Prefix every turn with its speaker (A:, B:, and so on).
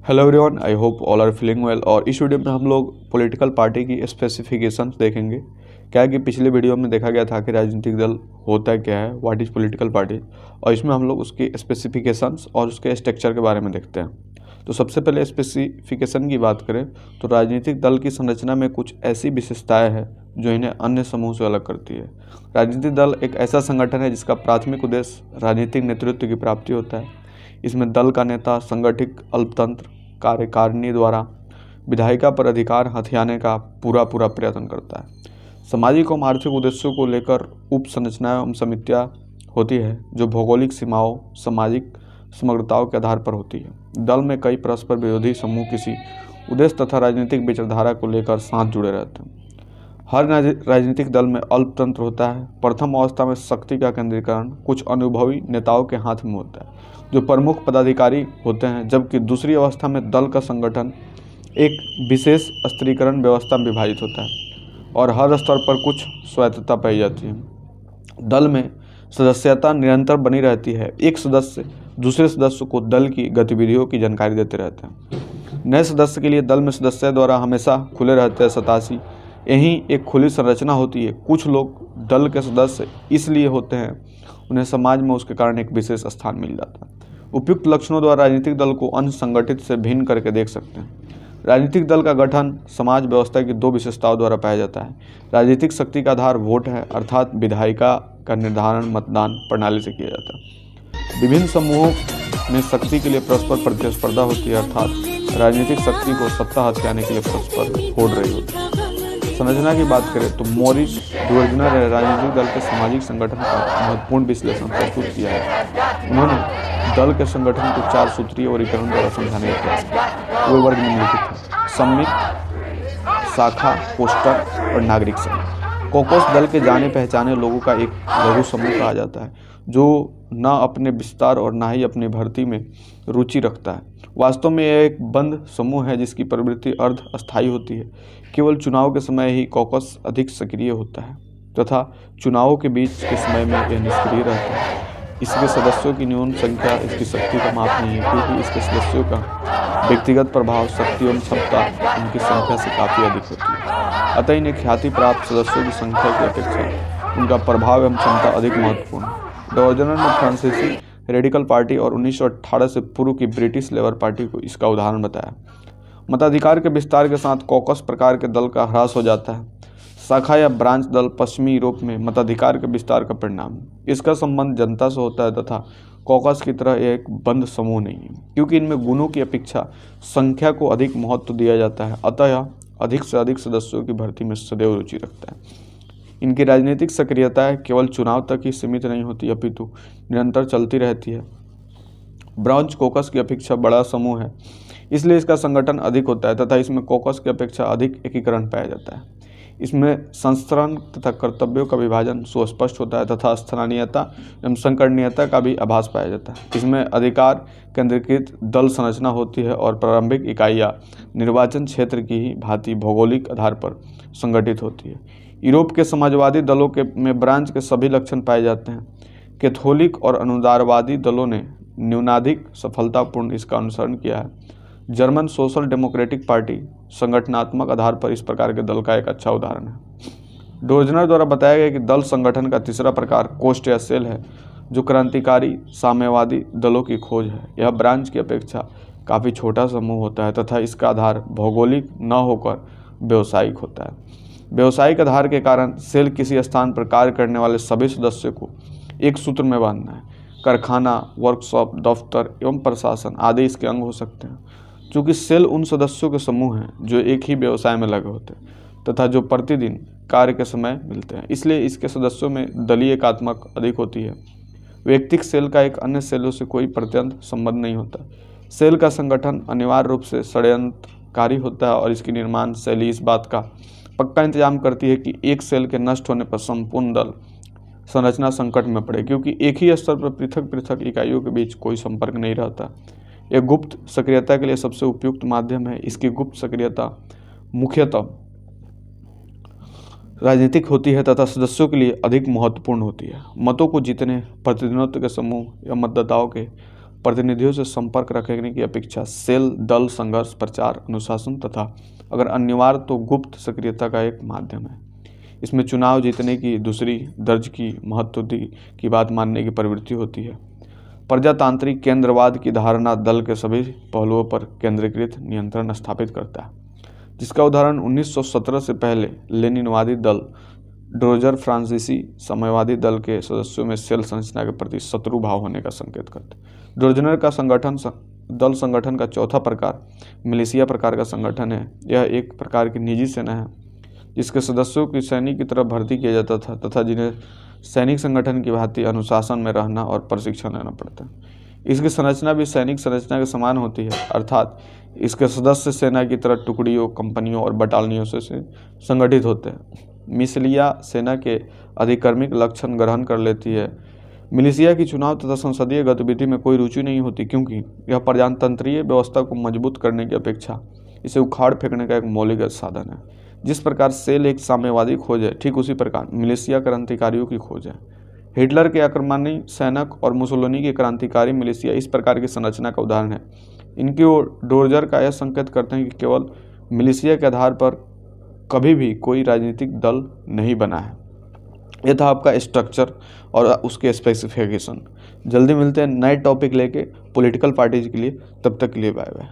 A: Hello everyone, I hope all are feeling well. और इस video में हम लोग पॉलिटिकल पार्टी की स्पेसिफिकेशंस देखेंगे। क्या है कि पिछले वीडियो में देखा गया था कि राजनीतिक दल होता क्या है, व्हाट इज़ पॉलिटिकल पार्टी, और इसमें हम लोग उसकी स्पेसिफिकेशंस और उसके स्ट्रक्चर के बारे में देखते हैं। तो सबसे पहले स्पेसिफिकेशन की बात करें तो राजनीतिक दल की संरचना में कुछ ऐसी विशेषताएँ हैं जो इन्हें अन्य समूह से अलग करती है। राजनीतिक दल एक ऐसा संगठन है जिसका प्राथमिक उद्देश्य राजनीतिक नेतृत्व की प्राप्ति होता है। इसमें दल का नेता संगठित अल्पतंत्र कार्यकारिणी द्वारा विधायिका पर अधिकार हथियाने का पूरा प्रयत्न करता है। सामाजिक एवं आर्थिक उद्देश्यों को लेकर उप संरचनाएं एवं समितियां होती है जो भौगोलिक सीमाओं, सामाजिक समग्रताओं के आधार पर होती है। दल में कई परस्पर विरोधी समूह किसी उद्देश्य तथा राजनीतिक विचारधारा को लेकर साथ जुड़े रहते हैं। हर राजनीतिक दल में अल्पतंत्र होता है। प्रथम अवस्था में शक्ति का केंद्रीकरण कुछ अनुभवी नेताओं के हाथ में होता है जो प्रमुख पदाधिकारी होते हैं, जबकि दूसरी अवस्था में दल का संगठन एक विशेष स्तरीकरण व्यवस्था में विभाजित होता है और हर स्तर पर कुछ स्वायत्तता पाई जाती है। दल में सदस्यता निरंतर बनी रहती है। एक सदस्य दूसरे सदस्य को दल की गतिविधियों की जानकारी देते रहते हैं। नए सदस्य के लिए दल में सदस्य द्वारा हमेशा खुले रहते हैं सतासी। यही एक खुली संरचना होती है। कुछ लोग दल के सदस्य इसलिए होते हैं उन्हें समाज में उसके कारण एक विशेष स्थान मिल जाता है। उपयुक्त लक्षणों द्वारा राजनीतिक दल को अन्य संगठित से भिन्न करके देख सकते हैं। राजनीतिक दल का गठन समाज व्यवस्था की दो विशेषताओं द्वारा पाया जाता है। राजनीतिक शक्ति का आधार वोट है, अर्थात विधायिका का निर्धारण मतदान प्रणाली से किया जाता है। विभिन्न समूहों में शक्ति के लिए परस्पर प्रतिस्पर्धा होती है, अर्थात राजनीतिक शक्ति को सत्ता हथियाने के लिए परस्पर होड़ रही होती है। संरचना की बात करें तो मॉरिस डुवर्जनर ने राजनीतिक दल के सामाजिक संगठन का महत्वपूर्ण विश्लेषण प्रस्तुत किया है। उन्होंने दल के संगठन को 4 सूत्रीय वर्गीकरण द्वारा समझाने का प्रयास किया। वे वर्ग निम्नलिखित हैं: सम्मित, शाखा, पोस्टर और नागरिक समूह। कॉकस दल के जाने पहचाने लोगों का एक लघु समूह कहा जाता है जो न अपने विस्तार और न ही अपनी भर्ती में रुचि रखता है। वास्तव में यह एक बंद समूह है जिसकी प्रवृत्ति अर्ध अस्थायी होती है। केवल चुनाव के समय ही कॉकस अधिक सक्रिय होता है तथा चुनावों के बीच के समय में यह निष्क्रिय रहता है। इसके सदस्यों की न्यून संख्या इसकी शक्ति का माप नहीं है, क्योंकि इसके सदस्यों का व्यक्तिगत प्रभाव, शक्ति एवं क्षमता उनकी संख्या से काफ़ी अधिक होती है। अतः इन्हें ख्याति प्राप्त सदस्यों की संख्या की अपेक्षा उनका प्रभाव एवं क्षमता अधिक महत्वपूर्ण है। डॉर्जनर ने फ्रांसीसी रेडिकल पार्टी और 1918 से पूर्व की ब्रिटिश लेबर पार्टी को इसका उदाहरण बताया। मताधिकार के विस्तार के साथ कॉकस प्रकार के दल का ह्रास हो जाता है। शाखा या ब्रांच दल पश्चिमी यूरोप में मताधिकार के विस्तार का परिणाम है। इसका संबंध जनता से होता है तथा कॉकस की तरह एक बंद समूह नहीं है, क्योंकि इनमें गुणों की अपेक्षा संख्या को अधिक महत्व दिया जाता है। अतः यह अधिक से अधिक सदस्यों की भर्ती में सदैव रुचि रखता है। इनकी राजनीतिक सक्रियता केवल चुनाव तक ही सीमित नहीं होती, अपितु निरंतर चलती रहती है। ब्रांच कॉकस की अपेक्षा बड़ा समूह है, इसलिए इसका संगठन अधिक होता है तथा इसमें कॉकस की अपेक्षा अधिक एकीकरण पाया जाता है। इसमें संस्करण तथा कर्तव्यों का विभाजन सुस्पष्ट होता है तथा स्थानीयता एवं संकरणीयता का भी आभास पाया जाता है। इसमें अधिकार केंद्रीकृत दल संरचना होती है और प्रारंभिक इकाइयाँ निर्वाचन क्षेत्र की ही भांति भौगोलिक आधार पर संगठित होती है। यूरोप के समाजवादी दलों में ब्रांच के सभी लक्षण पाए जाते हैं। कैथोलिक और अनुदारवादी दलों ने न्यूनाधिक सफलतापूर्ण इसका अनुसरण किया है। जर्मन सोशल डेमोक्रेटिक पार्टी संगठनात्मक आधार पर इस प्रकार के दल का एक अच्छा उदाहरण है। डोर्जनर द्वारा बताया गया कि दल संगठन का तीसरा प्रकार कोष्ठ या सेल है, जो क्रांतिकारी साम्यवादी दलों की खोज है। यह ब्रांच की अपेक्षा काफ़ी छोटा समूह होता है तथा इसका आधार भौगोलिक न होकर व्यावसायिक होता है। व्यावसायिक आधार के कारण सेल किसी स्थान पर कार्य करने वाले सभी सदस्यों को एक सूत्र में बांधना है। कारखाना, वर्कशॉप, दफ्तर एवं प्रशासन आदि इसके अंग हो सकते हैं। चूँकि सेल उन सदस्यों के समूह हैं जो एक ही व्यवसाय में लगे होते हैं तथा जो प्रतिदिन कार्य के समय मिलते हैं, इसलिए इसके सदस्यों में दलीय एकात्मक अधिक होती है। व्यक्तिगत सेल का एक अन्य सेलों से कोई प्रत्यंत संबंध नहीं होता। सेल का संगठन अनिवार्य रूप से षड्यंत्रकारी होता है और इसकी निर्माण शैली इस बात का पक्का इंतजाम करती है कि एक सेल के नष्ट होने पर संपूर्ण दल संरचना संकट में पड़े, क्योंकि एक ही स्तर पर पृथक पृथक इकाइयों के बीच कोई संपर्क नहीं रहता। यह गुप्त सक्रियता के लिए सबसे उपयुक्त माध्यम है। इसकी गुप्त सक्रियता मुख्यतः राजनीतिक होती है तथा सदस्यों के लिए अधिक महत्वपूर्ण होती है। मतों को जीतने, प्रतिनिधित्व के समूह या मतदाताओं के प्रतिनिधियों से संपर्क रखने की अपेक्षा सेल दल संघर्ष, प्रचार, अनुशासन तथा अगर अनिवार्य तो गुप्त सक्रियता का एक माध्यम है। इसमें चुनाव जीतने की दूसरी दर्ज की महत्व की बात मानने की प्रवृत्ति होती है। प्रजातांत्रिक केंद्रवाद की धारणा दल के सभी पहलुओं पर केंद्रीकृत नियंत्रण स्थापित करता है, जिसका उदाहरण 1917 से पहले लेनिनवादी दल, ड्रोजर फ्रांसीसी साम्यवादी दल के सदस्यों में सेल संरचना के प्रति शत्रु भाव होने का संकेत करते हैं। ड्रोजर का दल संगठन का चौथा प्रकार मिलिशिया प्रकार का संगठन है। यह एक प्रकार की निजी सेना है जिसके सदस्यों की सैनिक की तरफ भर्ती किया जाता था तथा जिन्हें सैनिक संगठन की भांति अनुशासन में रहना और प्रशिक्षण लेना पड़ता है। इसकी संरचना भी सैनिक संरचना के समान होती है, अर्थात इसके सदस्य सेना की तरह टुकड़ियों, कंपनियों और बटालियनों से संगठित होते हैं। मिलिशिया सेना के अधिक्रमिक लक्षण ग्रहण कर लेती है। मिलिशिया की चुनाव तथा संसदीय गतिविधि में कोई रुचि नहीं होती, क्योंकि यह प्रजातंत्रीय व्यवस्था को मजबूत करने की अपेक्षा इसे उखाड़ फेंकने का एक मौलिक साधन है। जिस प्रकार सेल एक साम्यवादी खोज है, ठीक उसी प्रकार मिलिशिया क्रांतिकारियों की खोज है। हिटलर के आक्रमणी सैनिक और मुसोलिनी के क्रांतिकारी मिलिशिया इस प्रकार की संरचना का उदाहरण है। इनकी ओर डोरजर का यह संकेत करते हैं कि केवल मिलिशिया के आधार पर कभी भी कोई राजनीतिक दल नहीं बना है। यह था आपका स्ट्रक्चर और उसके स्पेसिफिकेशन। जल्दी मिलते हैं नए टॉपिक लेके पॉलिटिकल पार्टीज के लिए। तब तक के लिए बाय बाय।